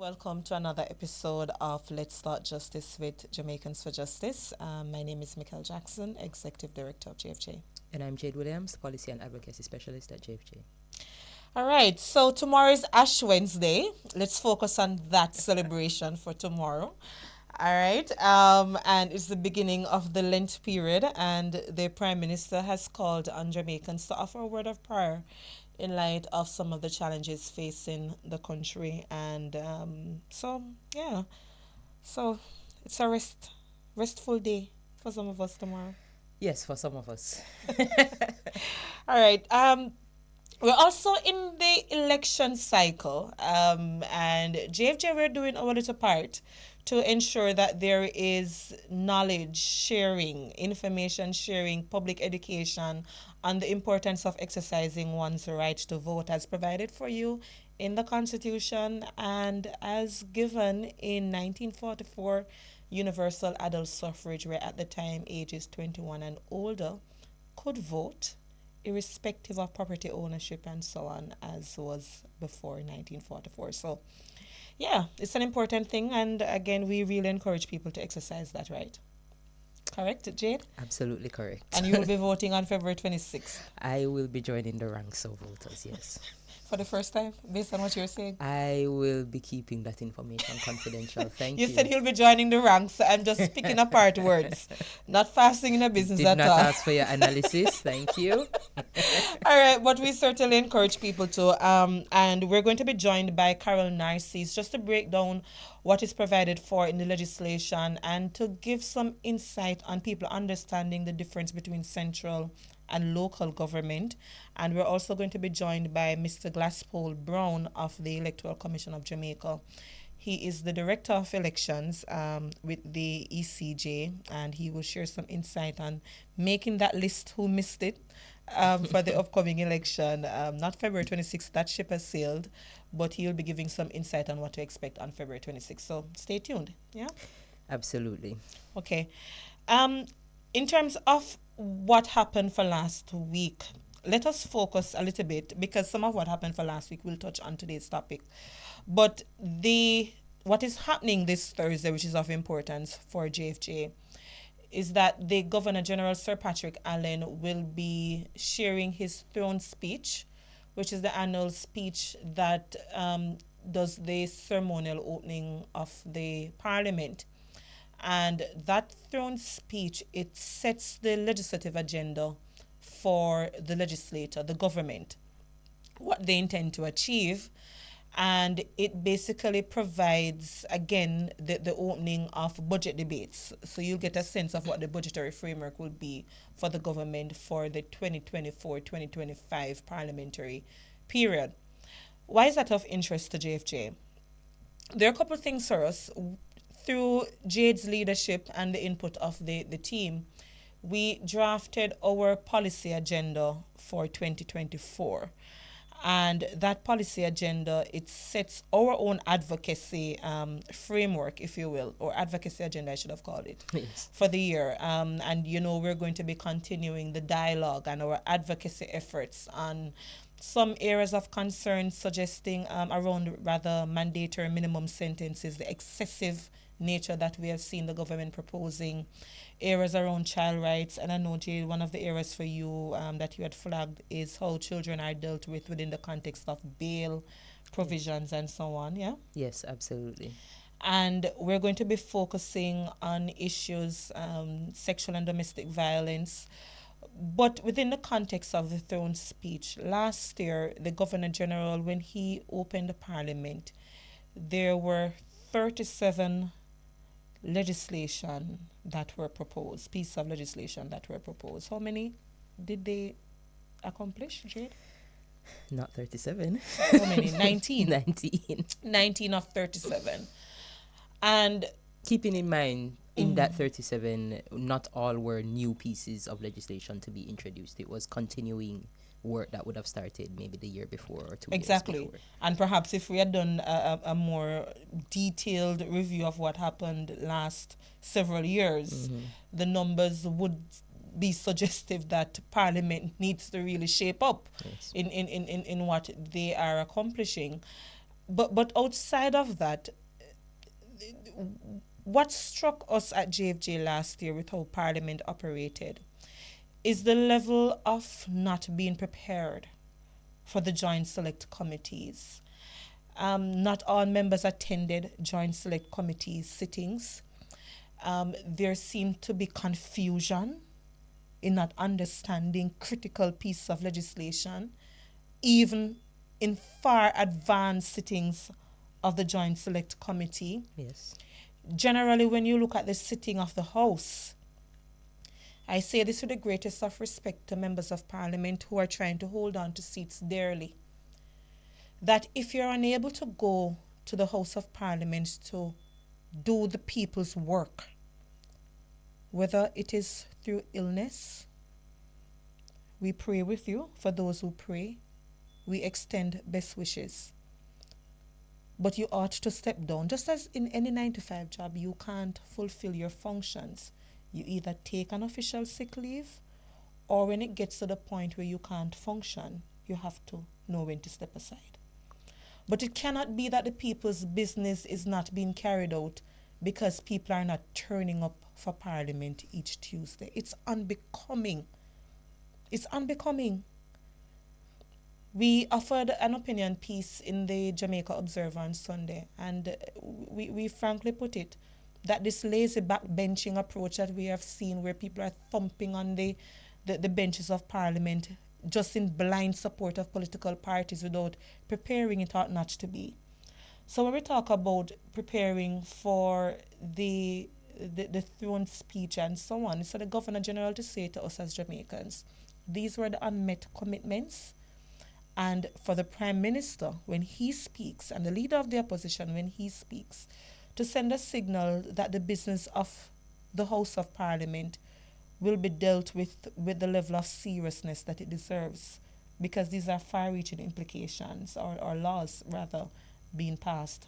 Welcome to another episode of Let's Start Justice with Jamaicans for Justice. My name is Michael Jackson, Executive Director of JFJ. And I'm Jade Williams, Policy and Advocacy Specialist at JFJ. All right, so tomorrow is Ash Wednesday. Let's focus on that celebration for tomorrow. All right, and it's the beginning of the Lent period, and the Prime Minister has called on Jamaicans to offer a word of prayer in light of some of the challenges facing the country. And so it's a restful day for some of us tomorrow. Yes, for some of us. All right. We're also in the election cycle, and JFJ, we're doing our little part to ensure that there is knowledge sharing, information sharing, public education on the importance of exercising one's right to vote as provided for you in the Constitution and as given in 1944 universal adult suffrage, where at the time ages 21 and older could vote irrespective of property ownership and so on, as was before 1944. So yeah, it's an important thing, and again, we really encourage people to exercise that right. Correct, Jade? Absolutely correct. And you will be voting on February 26th? I will be joining the ranks of voters, yes. For the first time, based on what you're saying? I will be keeping that information confidential. Thank you. You said he'll be joining the ranks. I'm just picking apart words. Not fasting in a business Did at not all. ask for your analysis. Thank you. All right, but we certainly encourage people to. And we're going to be joined by Carol Narcisse just to break down what is provided for in the legislation and to give some insight on people understanding the difference between central and local government. And we're also going to be joined by Mr. Glasspool Brown of the Electoral Commission of Jamaica. He is the Director of Elections with the ECJ, and he will share some insight on making that list who missed it for the upcoming election. Not February 26th, that ship has sailed, but he'll be giving some insight on what to expect on February 26th. So stay tuned. Yeah? Absolutely. Okay. In terms of what happened for last week, let us focus a little bit, because some of what happened for last week we'll touch on today's topic. But what is happening this Thursday, which is of importance for JFJ, is that the Governor General Sir Patrick Allen will be sharing his throne speech, which is the annual speech that does the ceremonial opening of the Parliament. And that throne speech, it sets the legislative agenda for the legislator, the government, what they intend to achieve. And it basically provides, again, the opening of budget debates. So you'll get a sense of what the budgetary framework will be for the government for the 2024-2025 parliamentary period. Why is that of interest to JFJ? There are a couple of things for us. Through Jade's leadership and the input of the team, we drafted our policy agenda for 2024. And that policy agenda, it sets our own advocacy framework, if you will, or advocacy agenda, I should have called it, yes, for the year. And, we're going to be continuing the dialogue and our advocacy efforts on some areas of concern, suggesting around rather mandatory minimum sentences, the excessive nature that we have seen the government proposing, areas around child rights. And I know, Jay, one of the areas for you that you had flagged is how children are dealt with within the context of bail provisions and so on, yeah? Yes, absolutely. And we're going to be focusing on issues, sexual and domestic violence. But within the context of the throne speech, last year, the Governor General, when he opened the Parliament, there were 37 legislation that were proposed, pieces of legislation that were proposed. How many did they accomplish, Jade? Not 37. How many? 19. 19. 19 of 37. And keeping in mind, in that 37, not all were new pieces of legislation to be introduced. It was continuing work that would have started maybe the year before or 2 years before. And perhaps if we had done a more detailed review of what happened last several years, the numbers would be suggestive that Parliament needs to really shape up in what they are accomplishing. but outside of that, what struck us at JFJ last year with how Parliament operated is the level of not being prepared for the joint select committees. Not all members attended joint select committee sittings. There seemed to be confusion in not understanding critical pieces of legislation, even in far advanced sittings of the joint select committee. Yes. Generally, when you look at the sitting of the House, I say this with the greatest of respect to members of Parliament who are trying to hold on to seats dearly, that if you're unable to go to the House of Parliament to do the people's work, whether it is through illness, we pray with you. For those who pray, we extend best wishes. But you ought to step down. Just as in any 9-to-5 job, you can't fulfill your functions. You either take an official sick leave, or when it gets to the point where you can't function, you have to know when to step aside. But it cannot be that the people's business is not being carried out because people are not turning up for Parliament each Tuesday. It's unbecoming. It's unbecoming. We offered an opinion piece in the Jamaica Observer on Sunday, and we frankly put it that this lazy backbenching approach that we have seen, where people are thumping on the benches of Parliament just in blind support of political parties without preparing, it ought not to be. So when we talk about preparing for the throne speech and so on, it's for the Governor General to say to us as Jamaicans, these were the unmet commitments. And for the Prime Minister, when he speaks, and the Leader of the Opposition, when he speaks, to send a signal that the business of the House of Parliament will be dealt with the level of seriousness that it deserves, because these are far-reaching implications, or laws, rather, being passed.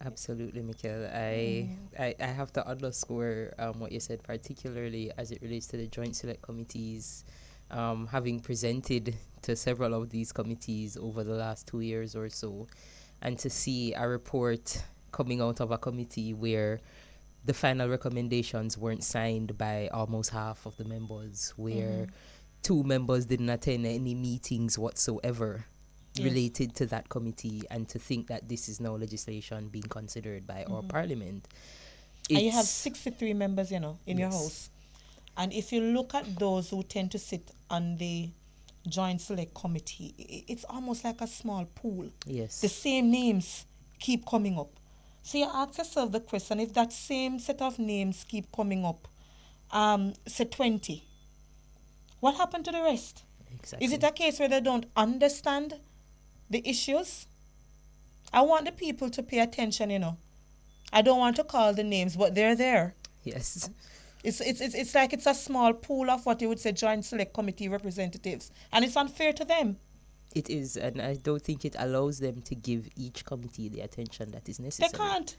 Absolutely, Michael. I have to underscore what you said, particularly as it relates to the joint select committees. Having presented to several of these committees over the last 2 years or so, and to see a report coming out of a committee where the final recommendations weren't signed by almost half of the members, where 2 members didn't attend any meetings whatsoever related to that committee, and to think that this is now legislation being considered by our Parliament. And you have 63 members, in your House. And if you look at those who tend to sit on the Joint Select Committee, it's almost like a small pool. Yes. The same names keep coming up. So you ask yourself the question, if that same set of names keep coming up, say 20, what happened to the rest? Exactly. Is it a case where they don't understand the issues? I want the people to pay attention, I don't want to call the names, but they're there. Yes. It's like it's a small pool of what you would say Joint Select Committee representatives, and it's unfair to them. It is, and I don't think it allows them to give each committee the attention that is necessary. They can't,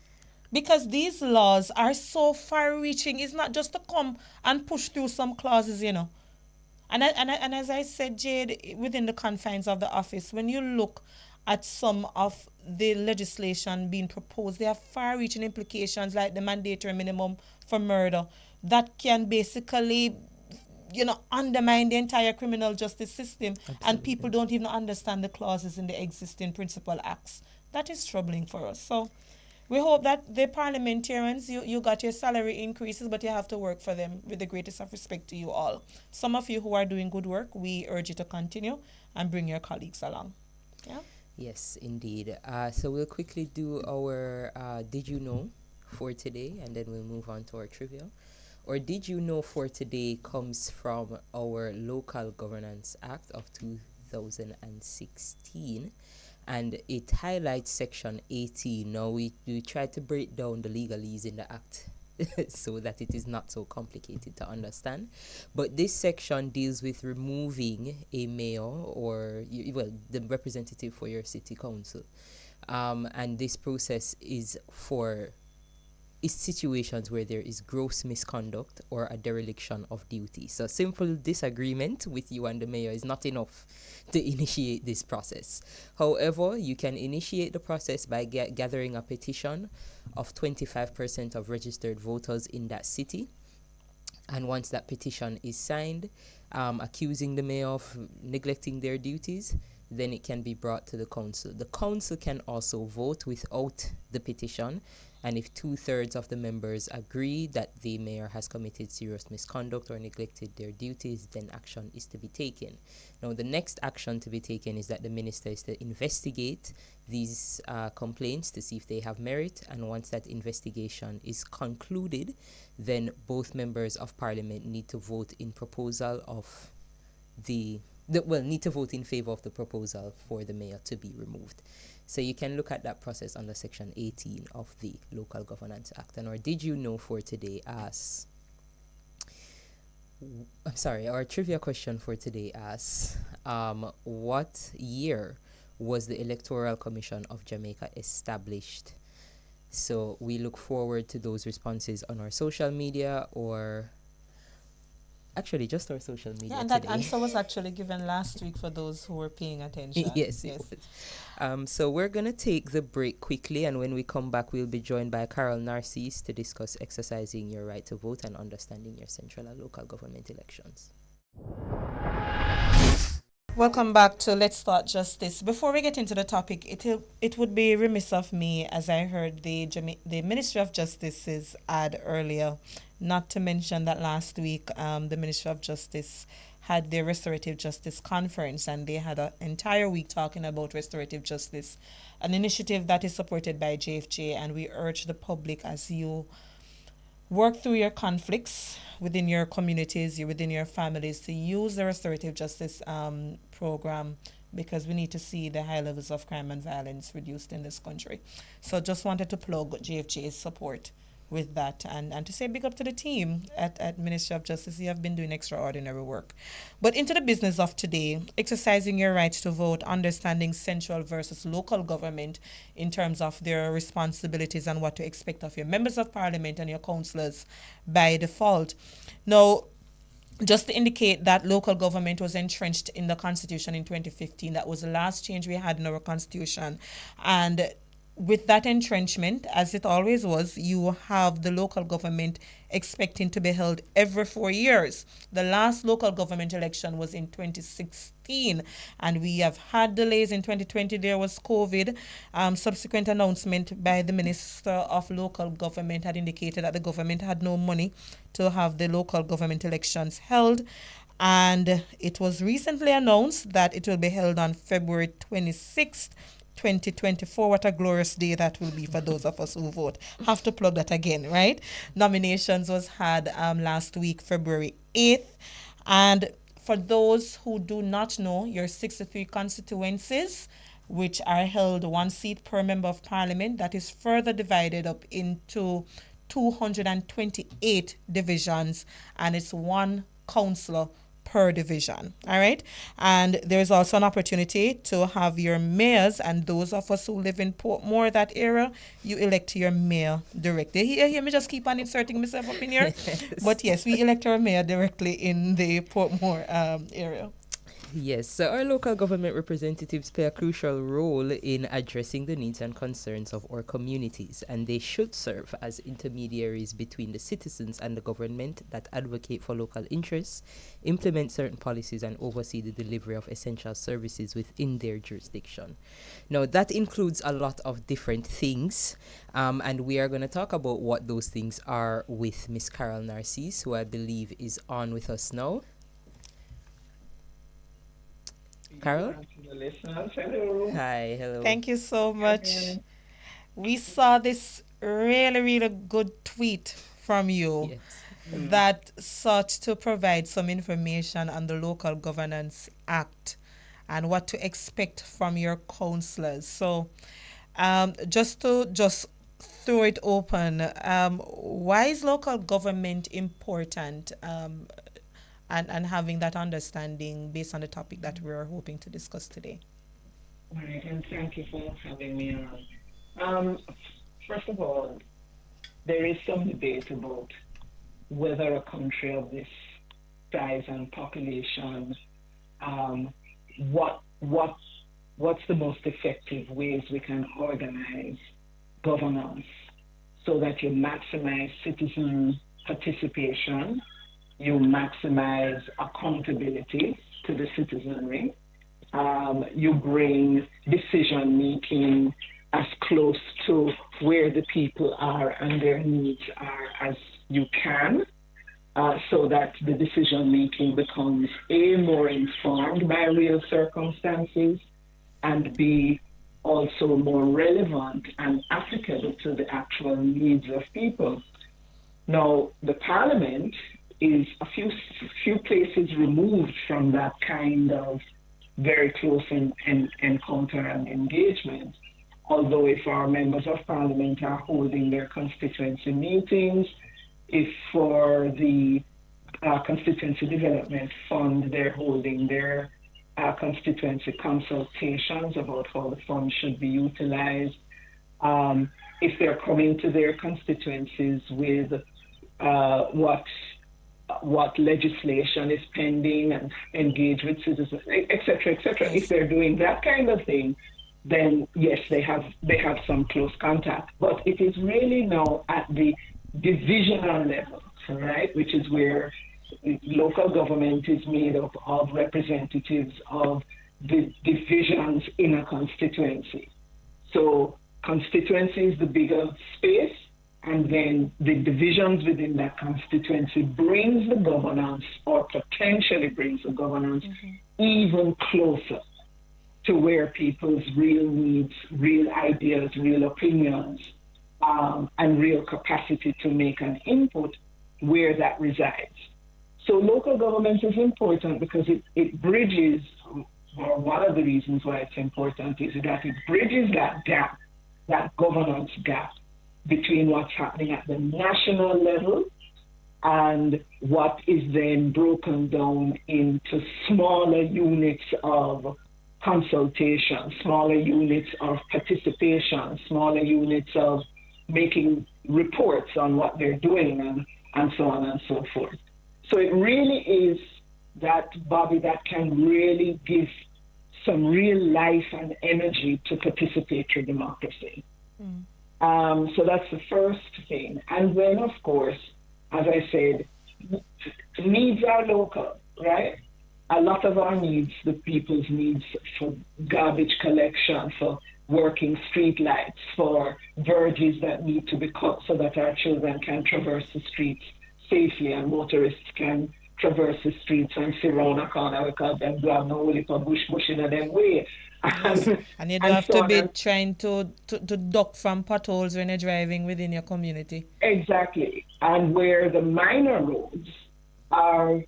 because these laws are so far-reaching. It's not just to come and push through some clauses, And as I said, Jade, within the confines of the office, when you look at some of the legislation being proposed, they have far-reaching implications, like the mandatory minimum for murder, that can basically, undermine the entire criminal justice system. Absolutely. And people don't even understand the clauses in the existing principal acts. That is troubling for us. So we hope that the parliamentarians, you got your salary increases, but you have to work for them, with the greatest of respect to you all. Some of you who are doing good work, we urge you to continue and bring your colleagues along. Yeah. Yes, indeed. So we'll quickly do our Did You Know for today, and then we'll move on to our trivia. Or Did You Know for today comes from our Local Governance Act of 2016, and it highlights Section 18. Now, we try to break down the legalese in the Act so that it is not so complicated to understand. But this section deals with removing a mayor or, the representative for your city council. And this process is is situations where there is gross misconduct or a dereliction of duty. So simple disagreement with you and the mayor is not enough to initiate this process. However, you can initiate the process by gathering a petition of 25% of registered voters in that city. And once that petition is signed, accusing the mayor of neglecting their duties, then it can be brought to the council. The council can also vote without the petition, and if 2/3 of the members agree that the mayor has committed serious misconduct or neglected their duties, then action is to be taken. Now, the next action to be taken is that the minister is to investigate these complaints to see if they have merit, and once that investigation is concluded, then both members of parliament need to vote in proposal of need to vote in favor of the proposal for the mayor to be removed. So you can look at that process under Section 18 of the Local Governance Act. And our Did You Know for today asks, our trivia question for today asks, what year was the Electoral Commission of Jamaica established? So we look forward to those responses on our social media, or actually just our social media Yeah, and today. that answer was actually given last week for those who were paying attention. Yes, it was. So we're going to take the break quickly, and when we come back, we'll be joined by Carol Narcisse to discuss exercising your right to vote and understanding your central and local government elections. Welcome back to Let's Start Justice. Before we get into the topic, it would be remiss of me, as I heard the Ministry of Justice's ad earlier, not to mention that last week the Ministry of Justice had their Restorative Justice Conference, and they had an entire week talking about restorative justice, an initiative that is supported by JFJ, and we urge the public, as you work through your conflicts within your communities, within your families, to use the restorative justice program, because we need to see the high levels of crime and violence reduced in this country. So just wanted to plug JFJ's support with that, and to say big up to the team at Ministry of Justice. You have been doing extraordinary work. But into the business of today, exercising your rights to vote, understanding central versus local government in terms of their responsibilities and what to expect of your members of parliament and your councillors by default. Now, just to indicate that local government was entrenched in the Constitution in 2015. That was the last change we had in our Constitution. And with that entrenchment, as it always was, you have the local government expecting to be held every 4 years. The last local government election was in 2016, and we have had delays in 2020. There was COVID. Subsequent announcement by the Minister of Local Government had indicated that the government had no money to have the local government elections held. And it was recently announced that it will be held on February 26th, 2024. What a glorious day that will be for those of us who vote. Have to plug that again, right? Nominations was had last week, February 8th. And for those who do not know, your 63 constituencies, which are held 1 seat per member of parliament, that is further divided up into 228 divisions, and it's 1 councillor per division. All right. And there's also an opportunity to have your mayors, and those of us who live in Portmore, that area, you elect your mayor directly. Hear me just keep on inserting myself up in here. Yes. But yes, we elect our mayor directly in the Portmore area. Yes, so our local government representatives play a crucial role in addressing the needs and concerns of our communities, and they should serve as intermediaries between the citizens and the government that advocate for local interests, implement certain policies, and oversee the delivery of essential services within their jurisdiction. Now, that includes a lot of different things, and we are going to talk about what those things are with Miss Carol Narcisse, who I believe is on with us now. Carol? Hello. Hi, hello. Thank you so much. We saw this really, really good tweet from you. Yes. That sought to provide some information on the Local Governance Act and what to expect from your councillors. So just throw it open, why is local government important, and having that understanding based on the topic that we're hoping to discuss today? All right, and thank you for having me on. First of all, there is some debate about whether a country of this size and population, um, what what's the most effective ways we can organize governance so that you maximize citizen participation, you maximize accountability to the citizenry, you bring decision making as close to where the people are and their needs are as you can, so that the decision making becomes A, more informed by real circumstances, and B, also more relevant and applicable to the actual needs of people. Now, the parliament is a few places removed from that kind of very close encounter and engagement. Although if our members of parliament are holding their constituency meetings, if for the constituency development fund they're holding their constituency consultations about how the fund should be utilized, if they're coming to their constituencies with what legislation is pending and engage with citizens, et cetera, et cetera. If they're doing that kind of thing, then yes, they have some close contact. But it is really now at the divisional level, right, which is where local government is made up of representatives of the divisions in a constituency. So constituency is the bigger space, and then the divisions within that constituency brings the governance, or potentially brings the governance, even closer to where people's real needs, real ideas, real opinions, and real capacity to make an input, where that resides. So local government is important because it bridges, or one of the reasons why it's important is that it bridges that gap, that governance gap, between what's happening at the national level and what is then broken down into smaller units of consultation, smaller units of participation, smaller units of making reports on what they're doing, and so on and so forth. So it really is that body that can really give some real life and energy to participatory democracy. So that's the first thing. And then, of course, as I said, needs are local, right? A lot of our needs, the people's needs for garbage collection, for working street lights, for verges that need to be cut so that our children can traverse the streets safely and motorists can traverse the streets and sit around a corner because them grab no only for bush in them way. And you don't have to be trying to duck from potholes when you're driving within your community. Exactly. And where the minor roads are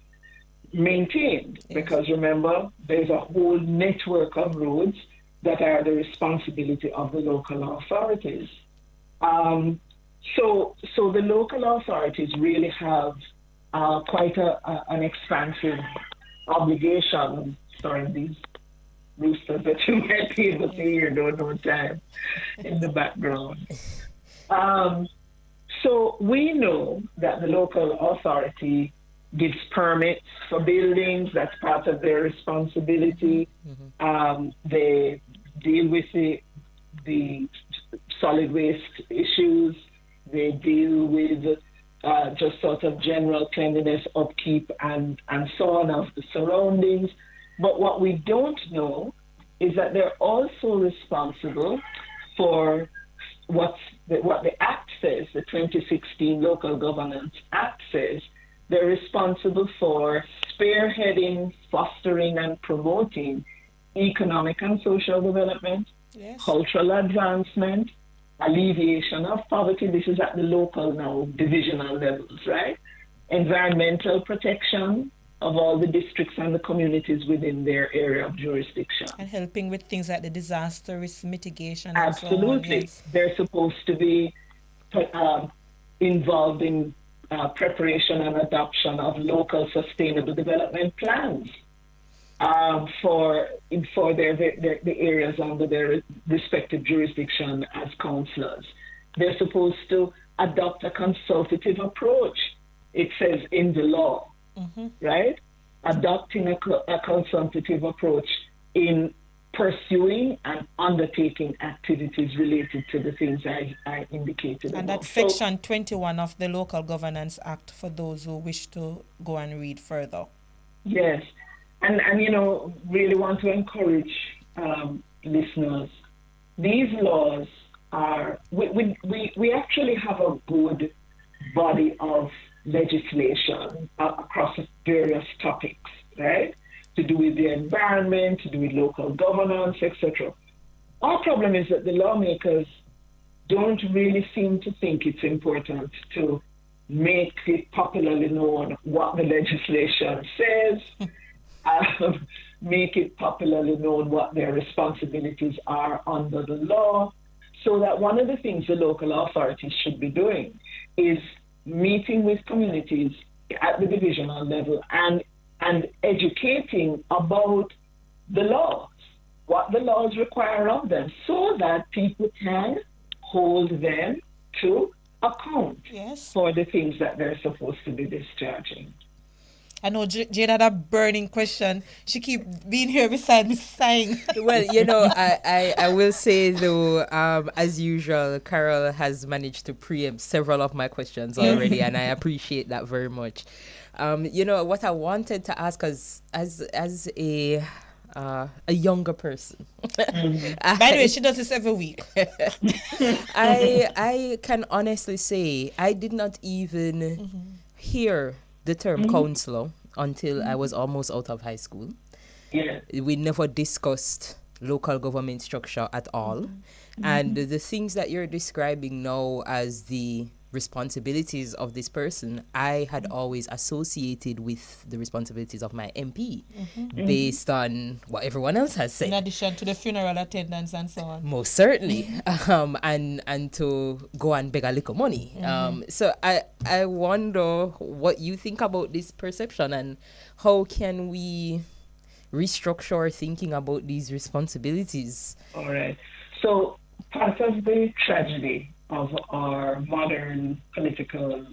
maintained, because remember, there's a whole network of roads that are the responsibility of the local authorities. So the local authorities really have quite an expansive obligation. Sorry, these roosters that you might be able to hear no time in the background. So we know that the local authority gives permits for buildings. That's part of their responsibility. They deal with the solid waste issues. They deal with just sort of general cleanliness, upkeep, and so on of the surroundings. But what we don't know is that they're also responsible for what the Act says, the 2016 Local Governance Act says. They're responsible for spearheading, fostering, and promoting economic and social development, cultural advancement, alleviation of poverty. This is at the local now, divisional levels, right? Environmental protection of all the districts and the communities within their area of jurisdiction. And helping with things like the disaster risk mitigation. Absolutely. And so on, yes. They're supposed to be involved in preparation and adoption of local sustainable development plans for the areas under their respective jurisdiction as councillors. they're supposed to adopt a consultative approach. It says in the law, right? Adopting a consultative approach in pursuing and undertaking activities related to the things I indicated. And that's section 21 of the Local Governance Act for those who wish to go and read further. Yes. And really want to encourage listeners. These laws are, we actually have a good body of legislation across various topics, right? To do with the environment, to do with local governance, etc. Our problem is that the lawmakers don't really seem to think it's important to make it popularly known what the legislation says, make it popularly known what their responsibilities are under the law, so that one of the things the local authorities should be doing is meeting with communities at the divisional level and educating about the laws, what the laws require of them, so that people can hold them to account for the things that they're supposed to be discharging. I know Jane had a burning question. She keep being here beside me sighing. Well, I will say though, as usual, Carol has managed to preempt several of my questions already, and I appreciate that very much. What I wanted to ask as a younger person. By the way, she does this every week. I can honestly say I did not even hear the term councillor until I was almost out of high school. Yeah. We never discussed local government structure at all. And the things that you're describing now as the responsibilities of this person, I had always associated with the responsibilities of my MP based on what everyone else has said. In addition to the funeral attendance and so on. Most certainly. And to go and beg a little money. So I wonder what you think about this perception and how can we restructure our thinking about these responsibilities? All right. So part of the tragedy of our modern political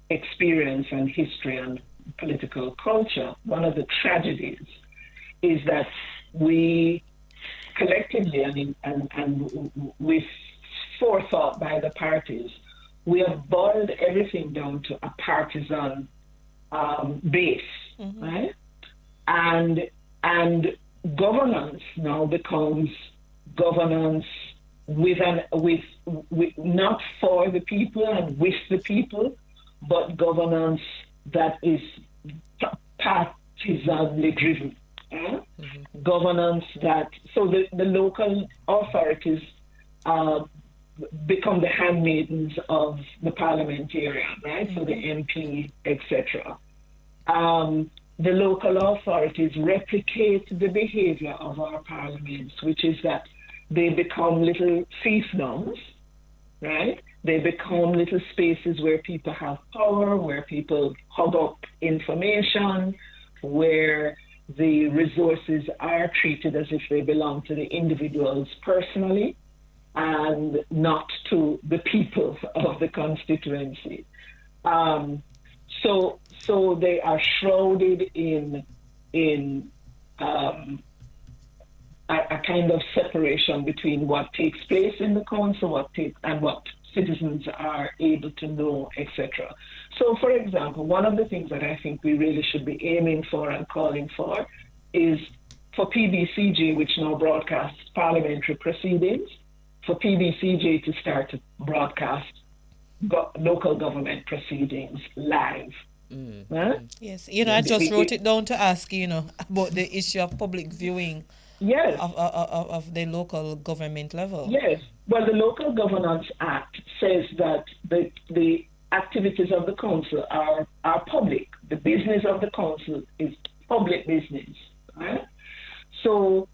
experience and history and political culture, one of the tragedies is that we collectively and with forethought by the parties, we have boiled everything down to a partisan base, right? And governance now becomes governance with not for the people and with the people, but governance that is partisanly driven. Governance that, so the local authorities become the handmaidens of the parliamentarian, right? So the MP, etc. The local authorities replicate the behavior of our parliaments, which is that they become little fiefdoms, right? They become little spaces where people have power, where people hog up information, where the resources are treated as if they belong to the individuals personally and not to the people of the constituency. So they are shrouded in a kind of separation between what takes place in the council, and what citizens are able to know, etc. So, for example, one of the things that I think we really should be aiming for and calling for is for PBCJ, which now broadcasts parliamentary proceedings, for PBCJ to start to broadcast local government proceedings live. Huh? Yes, I just wrote it down to ask, about the issue of public viewing. Yes. Of the local government level. Yes. Well, the Local Governance Act says that the activities of the council are public. The business of the council is public business. Right? So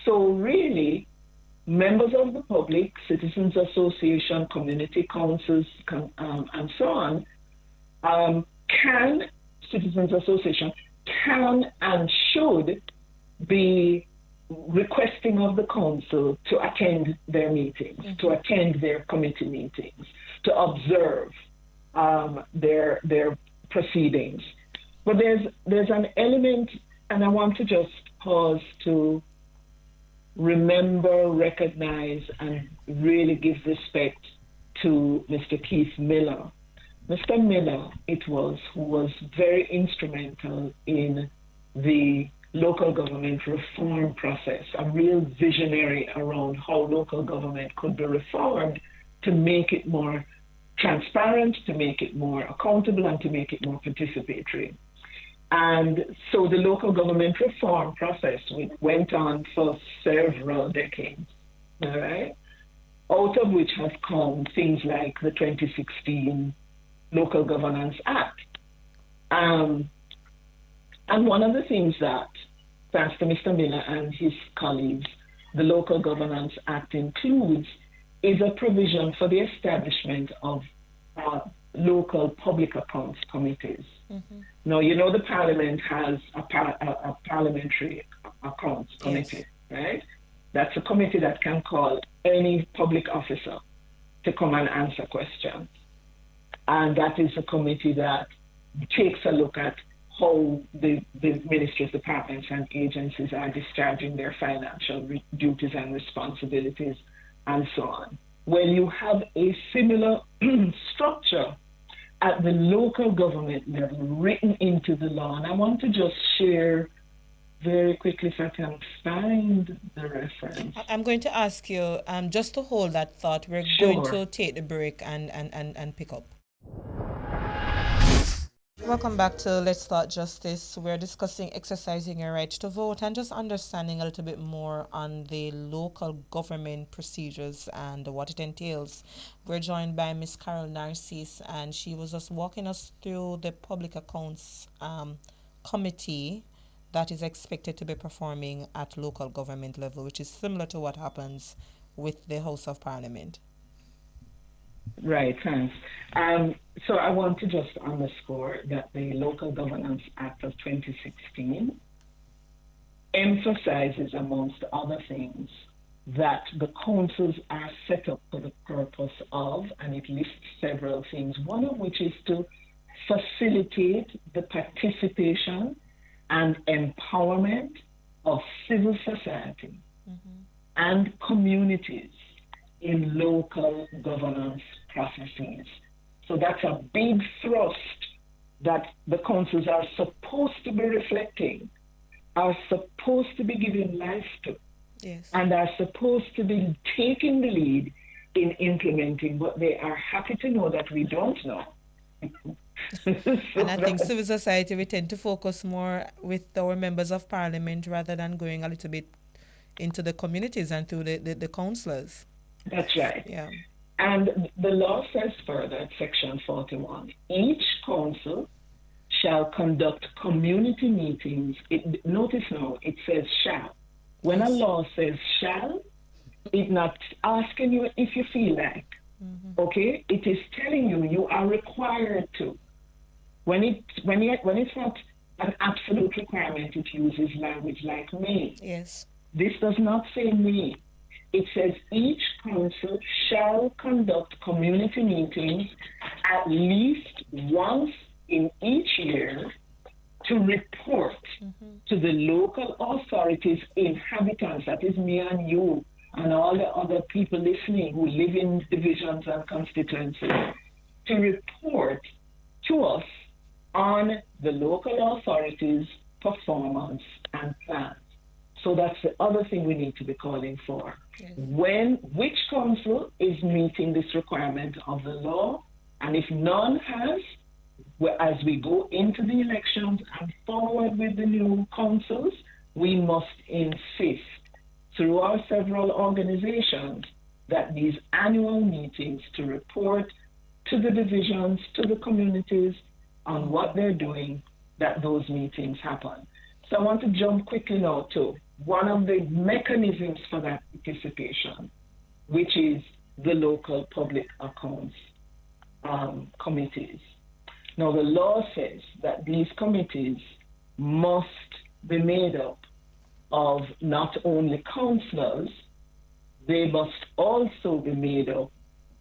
really, members of the public, citizens association, community councils, and so on, citizens association can and should be requesting of the council to attend their meetings, to attend their committee meetings, to observe their proceedings. But there's an element, and I want to just pause to remember, recognize, and really give respect to Mr. Keith Miller. Mr. Miller, who was very instrumental in the local government reform process, a real visionary around how local government could be reformed to make it more transparent, to make it more accountable, and to make it more participatory. And so the local government reform process went on for several decades, all right? Out of which have come things like the 2016 Local Governance Act. And one of the things that, thanks to Mr. Miller and his colleagues, the Local Governance Act includes is a provision for the establishment of local public accounts committees. Now, you know the Parliament has a parliamentary accounts committee, right? That's a committee that can call any public officer to come and answer questions. And that is a committee that takes a look at how the ministries, departments, and agencies are discharging their financial duties and responsibilities, and so on. Well, you have a similar structure at the local government level written into the law. And I want to just share very quickly, if I can find the reference. I'm going to ask you just to hold that thought. We're going to take the break and pick up. Welcome back to Let's Start Justice. We're discussing exercising your right to vote and just understanding a little bit more on the local government procedures and what it entails. We're joined by Ms. Carol Narcisse, and she was just walking us through the Public Accounts Committee that is expected to be performing at local government level, which is similar to what happens with the House of Parliament. Right, thanks. So I want to just underscore that the Local Governance Act of 2016 emphasizes, amongst other things, that the councils are set up for the purpose of, and it lists several things, one of which is to facilitate the participation and empowerment of civil society and communities in local governance processes. So that's a big thrust that the councils are supposed to be reflecting, are supposed to be giving life to, and are supposed to be taking the lead in implementing, but they are happy to know that we don't know. And I think civil society, we tend to focus more with our members of parliament rather than going a little bit into the communities and through the councillors. That's right. Yeah. And the law says further at section 41, each council shall conduct community meetings. Notice now, it says shall. When a law says shall, it's not asking you if you feel like. Okay? It is telling you you are required to. When it's not an absolute requirement, it uses language like may. Yes. This does not say may. It says each council shall conduct community meetings at least once in each year to report to the local authorities, inhabitants, that is me and you, and all the other people listening who live in divisions and constituencies, to report to us on the local authorities' performance and plans. So that's the other thing we need to be calling for. Which council is meeting this requirement of the law, and if none has, as we go into the elections and forward with the new councils, we must insist through our several organizations that these annual meetings to report to the divisions, to the communities on what they're doing, that those meetings happen. So I want to jump quickly now to one of the mechanisms for that participation, which is the local public accounts committees. Now, the law says that these committees must be made up of not only councillors, they must also be made up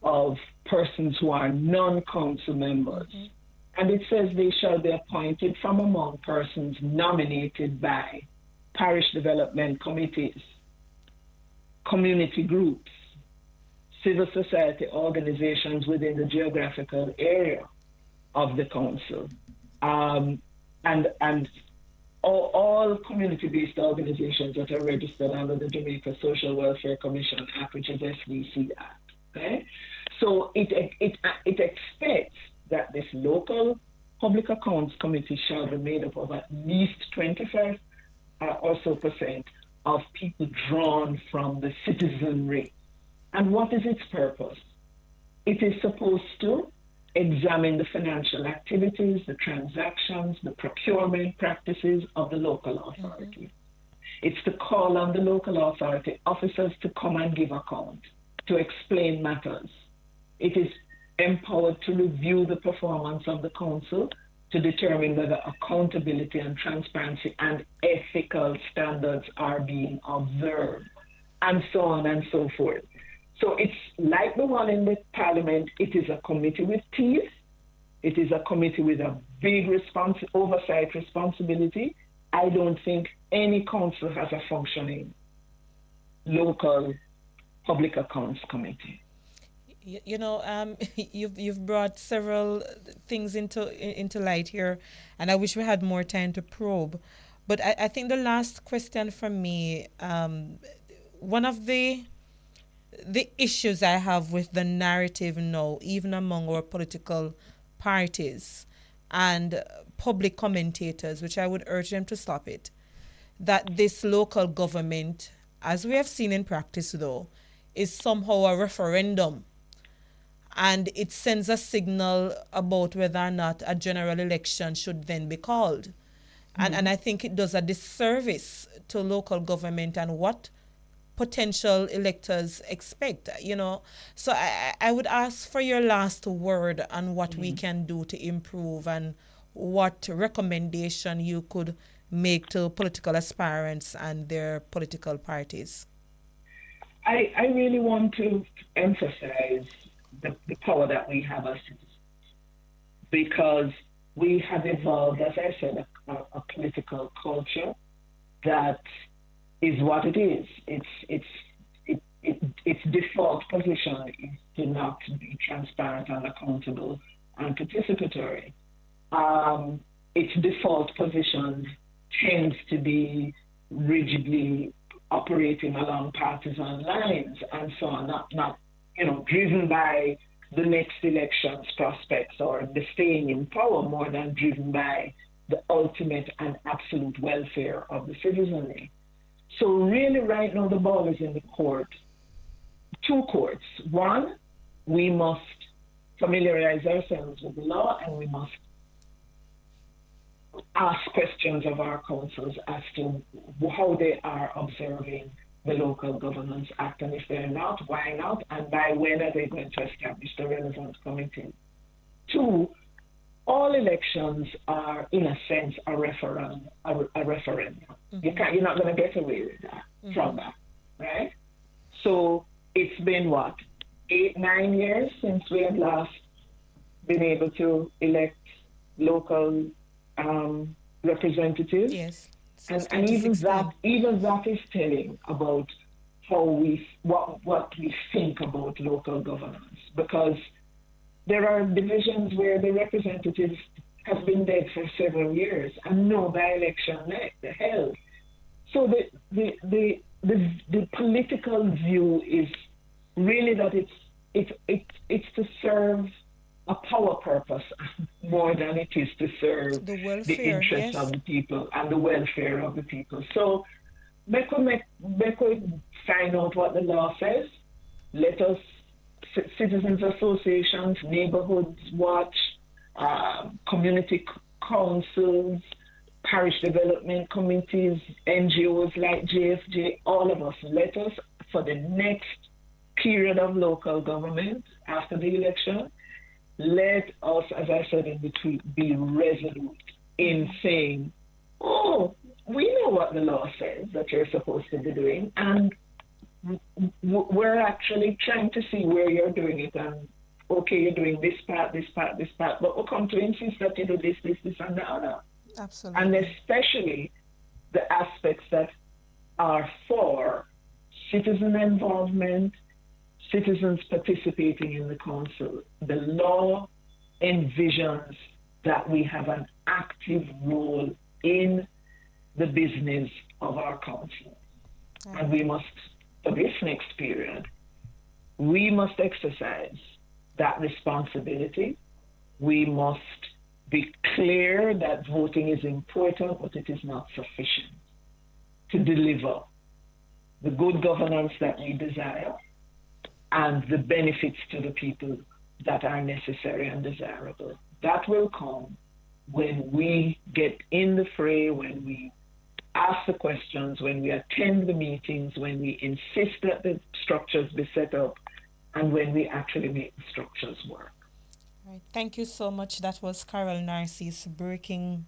of persons who are non-council members. And it says they shall be appointed from among persons nominated by parish development committees, community groups, civil society organizations within the geographical area of the council, and all community-based organizations that are registered under the Jamaica Social Welfare Commission Act, which is SDC Act. Okay, so it expects that this local public accounts committee shall be made up of at least 25 or so percent of people drawn from the citizenry. And what is its purpose? It is supposed to examine the financial activities, the transactions, the procurement practices of the local authority. It's to call on the local authority officers to come and give account, to explain matters. It is empowered to review the performance of the council, to determine whether accountability and transparency and ethical standards are being observed, and so on and so forth. So it's like the one in the parliament. It is a committee with teeth. It is a committee with a big oversight responsibility. I don't think any council has a functioning local public accounts committee. You know, you've brought several things into light here, and I wish we had more time to probe. But I think the last question from me, one of the issues I have with the narrative now, even among our political parties and public commentators, which I would urge them to stop it, that this local government, as we have seen in practice though, is somehow a referendum. And it sends a signal about whether or not a general election should then be called. And I think it does a disservice to local government and what potential electors expect, you know. So I would ask for your last word on what we can do to improve and what recommendation you could make to political aspirants and their political parties. I really want to emphasize the power that we have as citizens, because we have evolved, as I said, a political culture that is what it is. Its default position is to not be transparent and accountable and participatory. Its default position tends to be rigidly operating along partisan lines and so on, not driven by the next election's prospects or the staying in power, more than driven by the ultimate and absolute welfare of the citizenry. So really right now the ball is in the court, two courts. One, we must familiarize ourselves with the law, and we must ask questions of our councils as to how they are observing the Local Governance Act, and if they're not, why not, and by when are they going to establish the relevant committee. Two, all elections are, in a sense, a referendum. You're not going to get away with that from that, right? So it's been what, 8-9 years since we have last been able to elect local representatives. Yes. And even that is telling about how what we think about local governance, because there are divisions where the representatives have been dead for several years and no by-election held. So the political view is really that it's to serve a power purpose more than it is to serve the interests of the people and the welfare of the people. So make we find out what the law says. Let us, citizens associations, neighborhoods watch, community councils, parish development committees, NGOs like JFJ, all of us, let us, for the next period of local government after the election, let us, as I said in the tweet, be resolute in saying, we know what the law says that you're supposed to be doing, and we're actually trying to see where you're doing it. And okay, you're doing this part, this part, this part, but we'll come to insist that you do this, this, this, and the other. Absolutely. And especially the aspects that are for citizen involvement, citizens participating in the council. The law envisions that we have an active role in the business of our council. And we must, for this next period, we must exercise that responsibility. We must be clear that voting is important, but it is not sufficient to deliver the good governance that we desire and the benefits to the people that are necessary and desirable. That will come when we get in the fray, when we ask the questions, when we attend the meetings, when we insist that the structures be set up, and when we actually make the structures work. Right. Thank you so much. That was Carol Narcisse breaking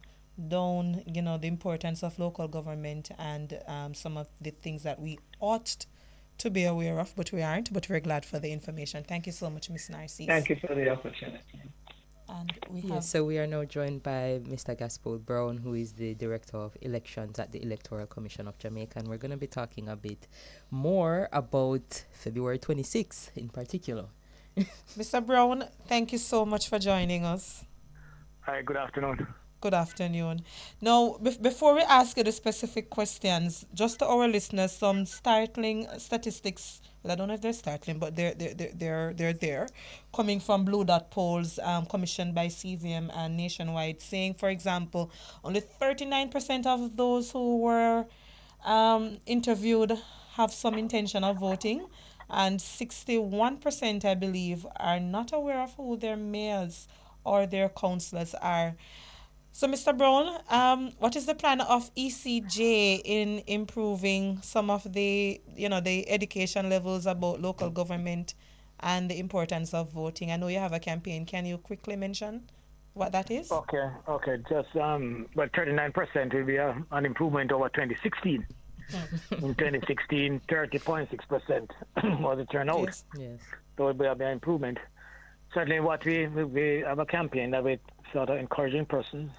down, the importance of local government and some of the things that we ought to be aware of, but we aren't. But we're glad for the information. Thank you so much, Ms. Narcisse. Thank you for the opportunity. And we have Yes, so we are now joined by Mr. Gaspol Brown, who is the Director of Elections at the Electoral Commission of Jamaica, and we're going to be talking a bit more about February 26th in particular. Mr. Brown, thank you so much for joining us. Hi, good afternoon. Good afternoon. Now, before we ask you the specific questions, just to our listeners, some startling statistics. Well, I don't know if they're startling, but they're there, coming from Blue Dot polls commissioned by CVM and Nationwide, saying, for example, only 39% of those who were interviewed have some intention of voting, and 61%, I believe, are not aware of who their mayors or their councillors are. So, Mr. Brown, what is the plan of ECJ in improving some of the, the education levels about local government and the importance of voting? I know you have a campaign. Can you quickly mention what that is? Okay. Just, but 39% will be an improvement over 2016. In 2016, 30.6% was the turnout. Yes. So it will be an improvement. Certainly, what we have a campaign that we sort of encouraging persons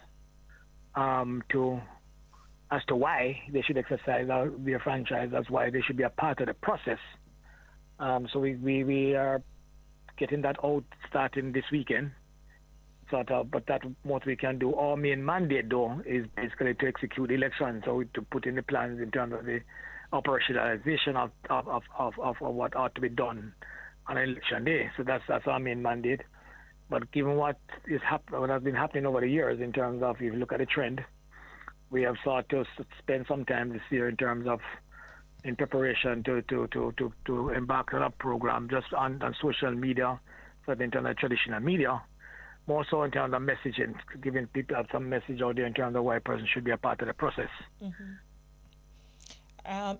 as to why they should exercise their franchise, as why they should be a part of the process. So we are getting that out starting this weekend. But that what we can do. Our main mandate, though, is basically to execute the election. So to put in the plans in terms of the operationalization of what ought to be done on election day. So that's our main mandate. But given what has been happening over the years in terms of, if you look at the trend, we have sought to spend some time this year in preparation to embark on a program just on social media, so in terms of traditional media. More so in terms of messaging, giving people some message out there in terms of why a person should be a part of the process.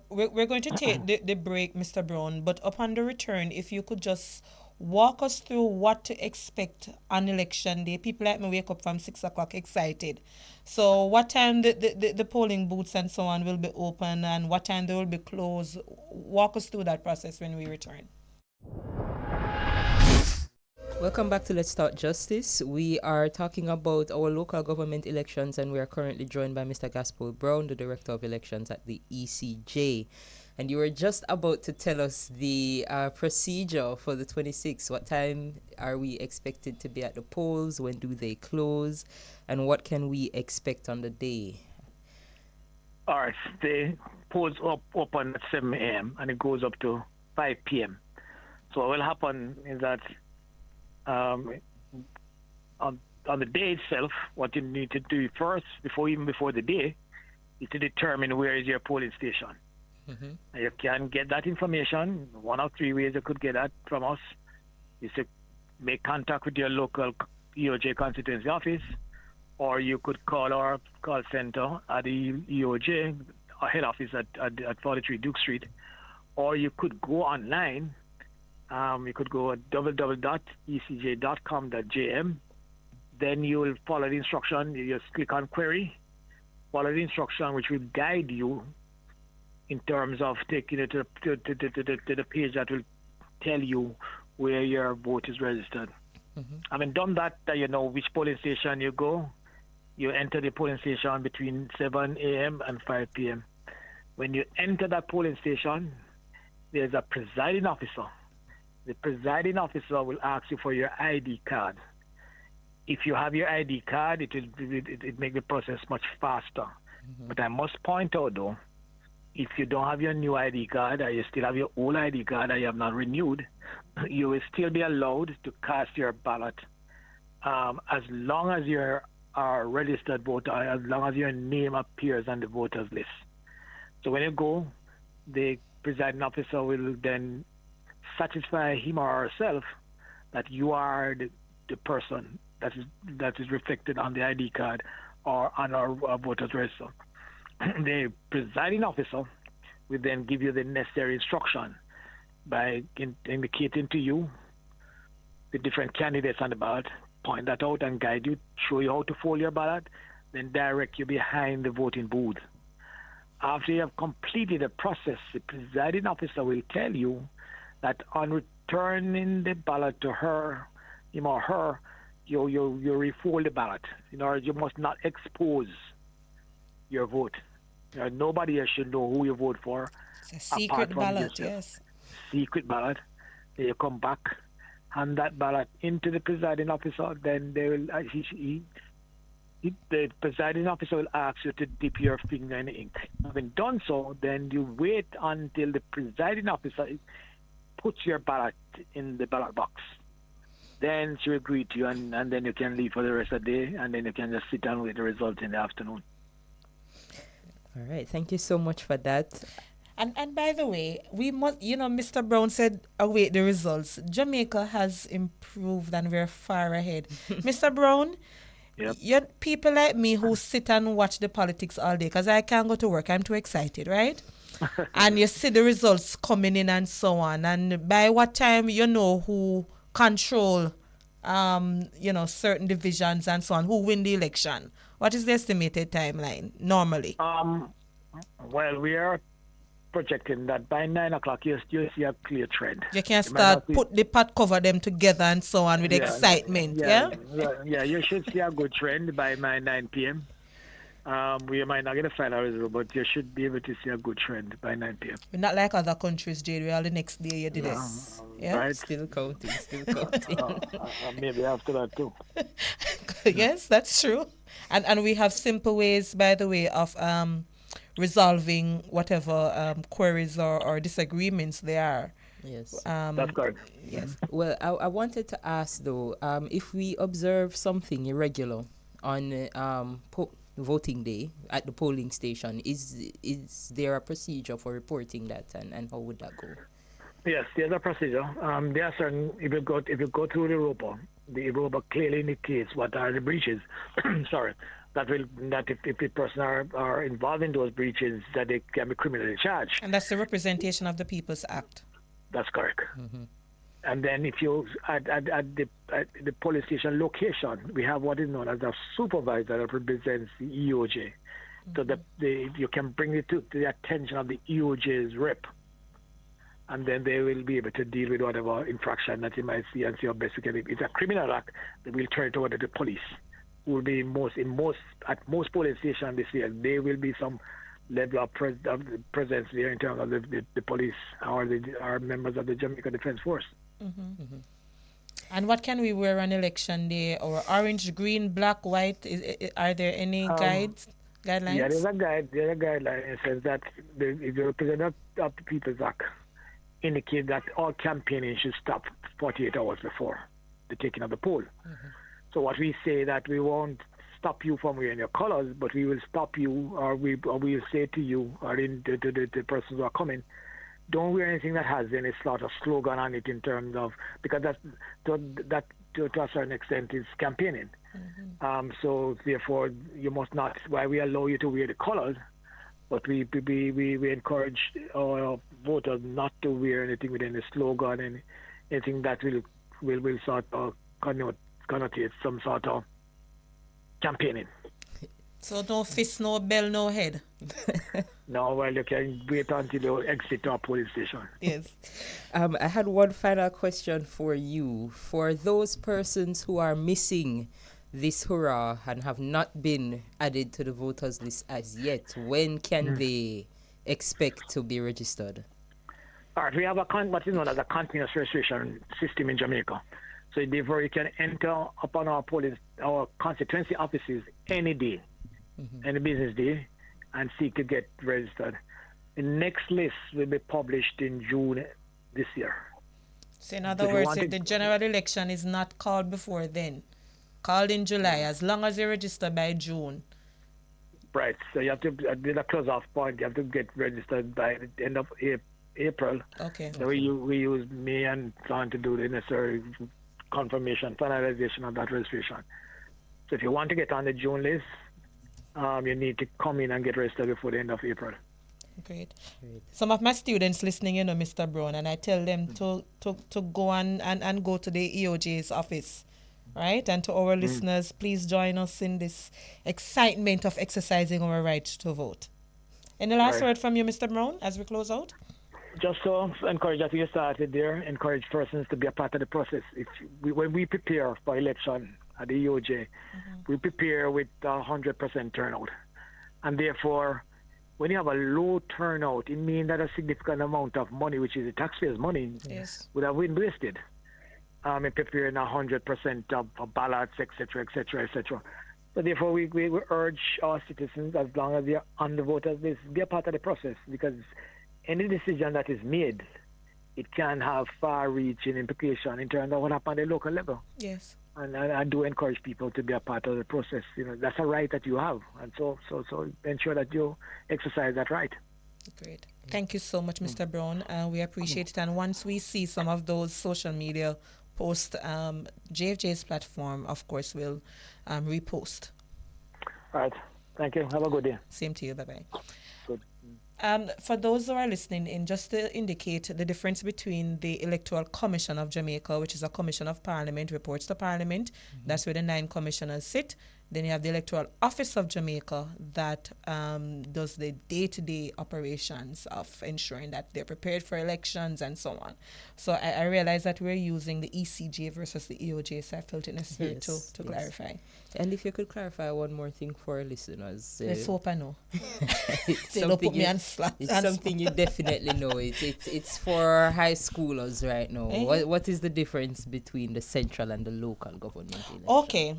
We're going to take the break, Mr. Brown, but upon the return, if you could just walk us through what to expect on election day. People like me wake up from 6 o'clock excited. So what time the polling booths and so on will be open and what time they will be closed? Walk us through that process when we return. Welcome back to Let's Talk Justice. We are talking about our local government elections, and we are currently joined by Mr. Gaspol Brown, the Director of Elections at the ECJ. And you were just about to tell us the procedure for the 26th. What time are we expected to be at the polls? When do they close? And what can we expect on the day? All right. The polls open at 7 a.m. and it goes up to 5 p.m. So what will happen is that on the day itself, what you need to do first, before the day, is to determine where is your polling station. Mm-hmm. You can get that information. One of three ways you could get that from us is to make contact with your local EOJ constituency office, or you could call our call center at the EOJ, our head office at 43 Duke Street, or you could go online. You could go at www.ecj.com.jm. Then you will follow the instruction. You just click on query. follow the instruction which will guide you in terms of taking it to the page that will tell you where your vote is registered. Having done that, you know which polling station you go. You enter the polling station between 7 a.m. and 5 p.m. When you enter that polling station, there's a presiding officer. The presiding officer will ask you for your ID card. If you have your ID card, it make the process much faster. But I must point out, though, if you don't have your new ID card, or you still have your old ID card that you have not renewed, you will still be allowed to cast your ballot as long as you're a registered voter, as long as your name appears on the voters list. So when you go, the presiding officer will then satisfy him or herself that you are the person that is reflected on the ID card or on our voters register. The presiding officer will then give you the necessary instruction by indicating to you the different candidates on the ballot, point that out and guide you, show you how to fold your ballot, then direct you behind the voting booth. After you have completed the process, the presiding officer will tell you that on returning the ballot to him or her, you refold the ballot. In order, you must not expose your vote. Nobody else should know who you vote for. It's a secret ballot, yes. Secret ballot. Then you come back, hand that ballot into the presiding officer. Then they will, the presiding officer will ask you to dip your finger in the ink. Having done so, then you wait until the presiding officer puts your ballot in the ballot box. Then she will greet you, and then you can leave for the rest of the day, and then you can just sit down with the result in the afternoon. All right, thank you so much for that. And by the way, we must, Mr. Brown said, await the results. Jamaica has improved and we're far ahead. Mr. Brown, Yep. you're people like me who sit and watch the politics all day because I can't go to work. I'm too excited, right? And you see the results coming in and so on. And by what time you know who control, certain divisions and so on, who win the election? What is the estimated timeline normally? Well, we are projecting that by 9 o'clock you see a clear trend. You can start put the pot cover them together and so on with excitement, yeah? Yeah, you should see a good trend by 9 p.m. We might not get a final result, but you should be able to see a good trend by 9 p.m. We're not like other countries, Jade, where all the next day you did this. Yeah? Right? Still counting. Maybe after that too. Yes, that's true. And we have simple ways, by the way, of resolving whatever queries or disagreements there are. Yes. That's correct. Yes. Well, I wanted to ask though, if we observe something irregular on voting day at the polling station, is there a procedure for reporting that, and how would that go? Yes, there's a procedure. There are certain, if you go through the ROPA clearly indicates what are the breaches. Sorry. That if the person are involved in those breaches, that they can be criminally charged. And that's the Representation of the People's Act. That's correct. And then if you at the police station location, we have what is known as a supervisor that represents the EOJ. So that you can bring it to the attention of the EOJ's rep, and then they will be able to deal with whatever infraction that you might see and see how best you can. If it's a criminal act, they will turn it over to the police. Will be at most police stations this year. There will be some level of presence there in terms of the police or members of the Jamaica Defense Force. And what can we wear on election day? Or orange, green, black, white? Are there any guidelines? Yeah, there's a guideline. It says that if the representative of the People's Act indicate that all campaigning should stop 48 hours before the taking of the poll. So what we say that we won't stop you from wearing your colors, but we will stop you, or we will say to you, or to the persons who are coming, don't wear anything that has any sort of slogan on it in terms of, because that to a certain extent is campaigning. So therefore you must not. Why we allow you to wear the colors, but we encourage our voters not to wear anything with any slogan and anything that will sort of connotate some sort of campaigning. So no fist, no bell, no head. No, well, you can wait until you exit our police station. Yes. I had one final question for you. For those persons who are missing this hurrah and have not been added to the voters list as yet, when can they expect to be registered? All right, we have what is known as a continuous registration system in Jamaica. So therefore, you can enter upon our constituency offices any day, any business day, and seek to get registered. The next list will be published in June this year. So in other words, if the general election is not called before then, called in July, as long as you register by June. Right, so you have to, at the close-off point, you have to get registered by the end of April. Okay. So we use May and so on to do the necessary confirmation, finalization of that registration. So if you want to get on the June list, you need to come in and get registered before the end of April. Great. Some of my students listening, Mr. Brown, and I tell them to go and go to the EOJ's office, right? And to our listeners, please join us in this excitement of exercising our right to vote. Any last word from you, Mr. Brown, as we close out? Just to encourage that you started there, encourage persons to be a part of the process. When we prepare for election at the EOJ, we prepare with 100% turnout. And therefore, when you have a low turnout, it means that a significant amount of money, which is the taxpayers' money, would have been wasted in preparing 100% of ballots, etc., etc., etc. So therefore, we urge our citizens, as long as they're on the voters list, be a part of the process, because any decision that is made, it can have far-reaching implication in terms of what happens at the local level. Yes. And I do encourage people to be a part of the process. That's a right that you have, and so ensure that you exercise that right. Great. Thank you so much, Mr. Brown. We appreciate it. And once we see some of those social media posts, JFJ's platform, of course, will repost. All right. Thank you. Have a good day. Same to you. Bye-bye. Good. For those who are listening in, just to indicate the difference between the Electoral Commission of Jamaica, which is a commission of Parliament, reports to Parliament. That's where the 9 commissioners sit. Then you have the Electoral Office of Jamaica that does the day-to-day operations of ensuring that they're prepared for elections and so on. So I realize that we're using the ECJ versus the EOJ, so I felt it necessary to clarify. And if you could clarify one more thing for our listeners. Let's hope I know. It's They don't put me on slap. It's something you definitely know. It's for high schoolers right now. What is the difference between the central and the local government election? Okay.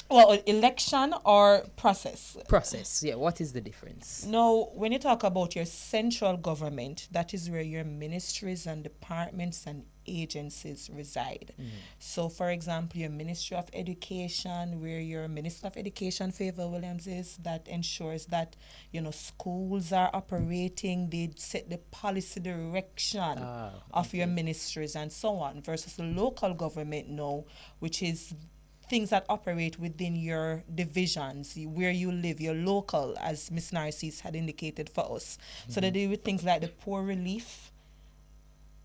Well, election or process? Process, yeah. What is the difference? Now, when you talk about your central government, that is where your ministries and departments and agencies reside. So, for example, your Ministry of Education, where your Minister of Education, Favour Williams, is, that ensures that, schools are operating, they set the policy direction of your ministries and so on, versus the local government now, which is things that operate within your divisions, where you live, your local, as Ms. Narcisse had indicated for us. So they deal with things like the poor relief,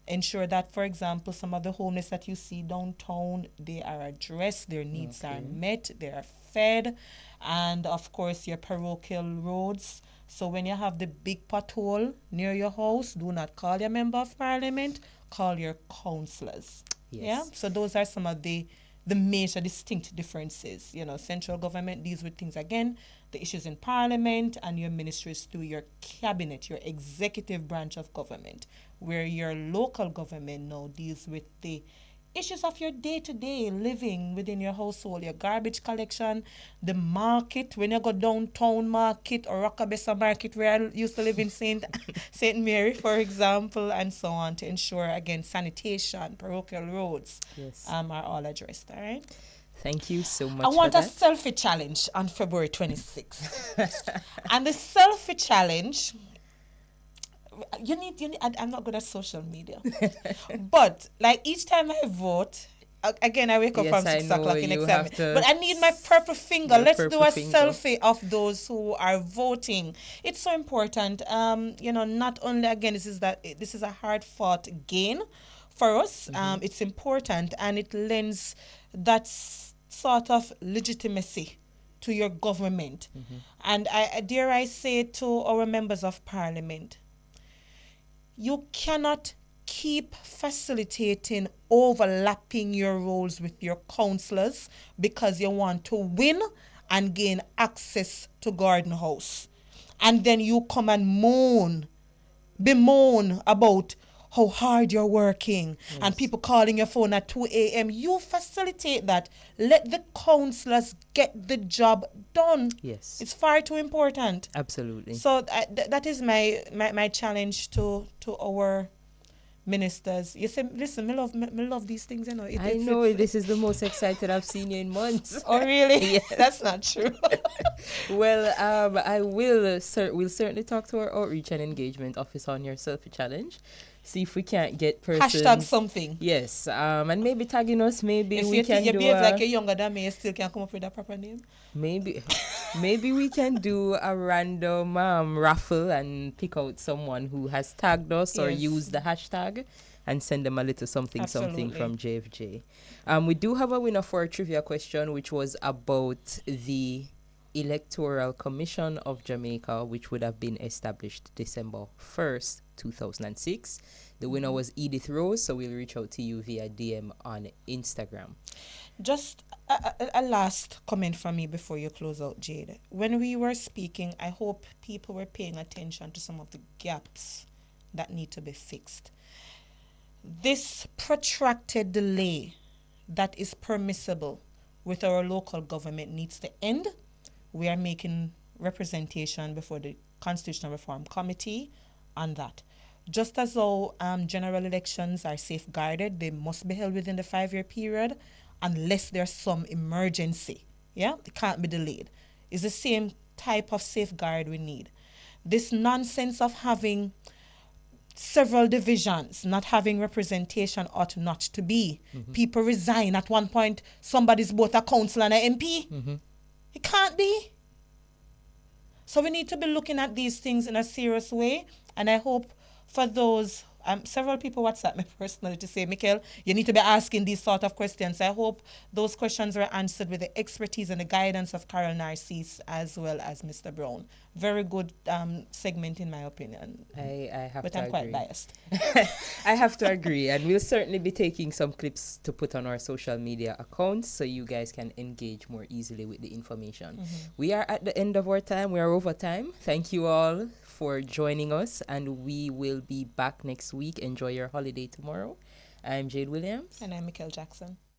ensure that, for example, some of the homeless that you see downtown, they are addressed, their needs are met, they are fed, and of course your parochial roads. So when you have the big pothole near your house, do not call your member of parliament, call your councillors. Yes. Yeah. So those are some of the major distinct differences. Central government deals with things, again, the issues in parliament, and your ministries through your cabinet, your executive branch of government, where your local government now deals with the issues of your day-to-day living within your household, your garbage collection, the market, when you go downtown market or Rockabessa market, where I used to live in Saint Mary, for example, and so on, to ensure, again, sanitation, parochial roads are all addressed, all right? Thank you so much. I want a selfie challenge on February 26th. And the selfie challenge, you need I'm not good at social media. But like each time I vote, again, I wake up from 6 o'clock in exam. But I need my purple finger. Let's do a selfie of those who are voting. It's so important. Not only, again, this is a hard fought gain for us. It's important, and it lends that sort of legitimacy to your government. And I dare I say to our members of parliament, you cannot keep facilitating overlapping your roles with your councillors because you want to win and gain access to Garden House. And then you come and bemoan about how hard you're working and people calling your phone at 2 a.m. You facilitate that. Let the councillors get the job done. Yes. It's far too important. Absolutely. So that is my challenge to our ministers. You say, listen, me love these things, you know. I know this is the most excited I've seen you in months. Oh, really? Yes. That's not true. Well, I will we'll certainly talk to our outreach and engagement officer on your selfie challenge. See if we can't get persons. Hashtag something. Yes, and maybe tagging us. Maybe If we you can think you do behave like you're younger than me, you still can't come up with a proper name. maybe we can do a random raffle and pick out someone who has tagged us or Yes. used the hashtag and send them a little something Absolutely. from JFJ. We do have a winner for a trivia question, which was about the Electoral Commission of Jamaica, which would have been established December 1st, 2006. The winner was Edith Rose, so we'll reach out to you via DM on Instagram. Just a last comment from me before you close out, Jade. When we were speaking, I hope people were paying attention to some of the gaps that need to be fixed. This protracted delay that is permissible with our local government needs to end. We are making representation before the Constitutional Reform Committee on that. Just as though general elections are safeguarded, they must be held within the 5-year period unless there's some emergency. Yeah, it can't be delayed. It's the same type of safeguard we need. This nonsense of having several divisions, not having representation ought not to be. People resign. At one point, somebody's both a councillor and an MP. It can't be. So we need to be looking at these things in a serious way. And I hope for those, several people WhatsApp me personally to say, Michael, you need to be asking these sort of questions. I hope those questions were answered with the expertise and the guidance of Carol Narcisse as well as Mr. Brown. Very good segment in my opinion. I have but to I'm agree. quite biased. I have to agree, and we'll certainly be taking some clips to put on our social media accounts so you guys can engage more easily with the information. We are at the end of our time. We are over time. Thank you all for joining us, and we will be back next week. Enjoy your holiday tomorrow. I'm Jade Williams. And I'm Michael Jackson.